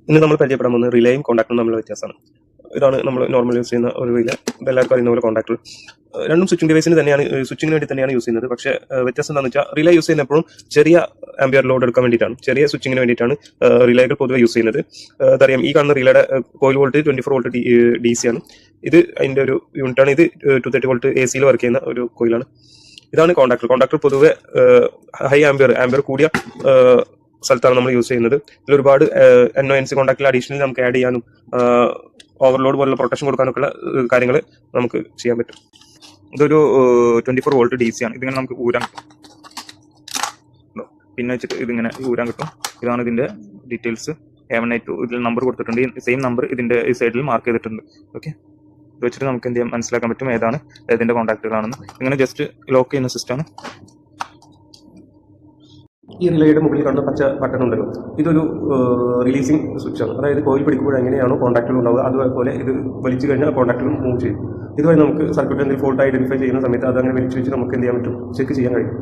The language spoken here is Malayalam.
ഇന്ന് നമ്മൾ പരിചയപ്പെടാൻ പോകുന്നത് റിലേയും കോൺടാക്റ്റും തമ്മിലുള്ള വ്യത്യാസമാണ്. ഇതാണ് നമ്മൾ നോർമൽ യൂസ് ചെയ്യുന്ന ഒരു റിലേ. എല്ലാവർക്കും അറിയുന്ന പോലെ കോൺടാക്ടർ. രണ്ടും സ്വിച്ചിങ് ഡിവൈസിന് തന്നെയാണ്, സ്വിച്ചിങ്ങിന് വേണ്ടി തന്നെയാണ് യൂസ് ചെയ്യുന്നത്. പക്ഷേ വ്യത്യാസം എന്താണെന്ന് വെച്ചാൽ റിലേ യൂസ് ചെയ്യുന്നപ്പോഴും ചെറിയ ആംബിയർ ലോഡ് എടുക്കാൻ വേണ്ടിയിട്ടാണ്, ചെറിയ സ്വിച്ചിങ്ങിന് വേണ്ടിയിട്ടാണ് റിലേകൾ പൊതുവെ യൂസ് ചെയ്യുന്നത്. അതറിയാം, ഈ കാണുന്ന റിലേയുടെ കോയിൽ വോൾട്ട് 24 വോൾട്ട് DC ആണ്. ഇത് അതിൻ്റെ ഒരു യൂണിറ്റാണ്. ഇത് 230 വോൾട്ട് AC വർക്ക് ചെയ്യുന്ന ഒരു കോയിലാണ്. ഇതാണ് കോൺടാക്ടർ. കോൺടാക്ടർ പൊതുവെ ഹൈ ആംബിയർ കൂടിയ സ്ഥലത്താണ് നമ്മൾ യൂസ് ചെയ്യുന്നത്. ഇതിൽ ഒരുപാട് NONC കോൺടാക്റ്റിൽ അഡീഷണൽ നമുക്ക് ആഡ് ചെയ്യാനും ഓവർലോഡ് പോലുള്ള പ്രൊട്ടക്ഷൻ കൊടുക്കാനൊക്കെയുള്ള കാര്യങ്ങൾ നമുക്ക് ചെയ്യാൻ പറ്റും. ഇതൊരു 24 വോൾട്ട് DC ആണ്. ഇതിങ്ങനെ നമുക്ക് ഊരാൻ കിട്ടും. പിന്നെ വെച്ചിട്ട് ഇതിങ്ങനെ ഊരാൻ കിട്ടും. ഇതാണ് ഇതിന്റെ ഡീറ്റെയിൽസ്. A1A2 ഇതിൽ നമ്പർ കൊടുത്തിട്ടുണ്ട്. ഈ സെയിം നമ്പർ ഇതിന്റെ ഈ സൈഡിൽ മാർക്ക് ചെയ്തിട്ടുണ്ട്. ഓക്കെ, ഇത് വെച്ചിട്ട് നമുക്ക് എന്ത് ചെയ്യാം, മനസ്സിലാക്കാൻ പറ്റും ഏതാണ് ഏതിന്റെ കോൺടാക്റ്റുകളാണെന്ന്. ഇങ്ങനെ ജസ്റ്റ് ലോക്ക് ചെയ്യുന്ന സിസ്റ്റമാണ്. ഈ റിലേയുടെ മുകളിൽ കാണുന്ന പച്ച ബട്ടൺ ഉണ്ടല്ലോ, ഇതൊരു റിലീസിങ് സ്വിച്ചാണ്. അതായത് കോയിൽ പിടിക്കുമ്പോൾ എങ്ങനെയാണോ കോൺടാക്റ്റുകൾ ഉണ്ടാവുക അതുപോലെ ഇത് വലിച്ചു കഴിഞ്ഞാൽ കോൺടാക്റ്റുകൾ മൂവ് ചെയ്യും. ഇതുവഴി നമുക്ക് സർക്യൂട്ട് എന്തെങ്കിലും ഫോൾട്ട് ഐഡന്റിഫൈ ചെയ്യുന്ന സമയത്ത് അതങ്ങനെ വലിച്ചു വെച്ച് നമുക്ക് എന്ത് ചെയ്യാൻ പറ്റും, ചെക്ക് ചെയ്യാൻ കഴിയും.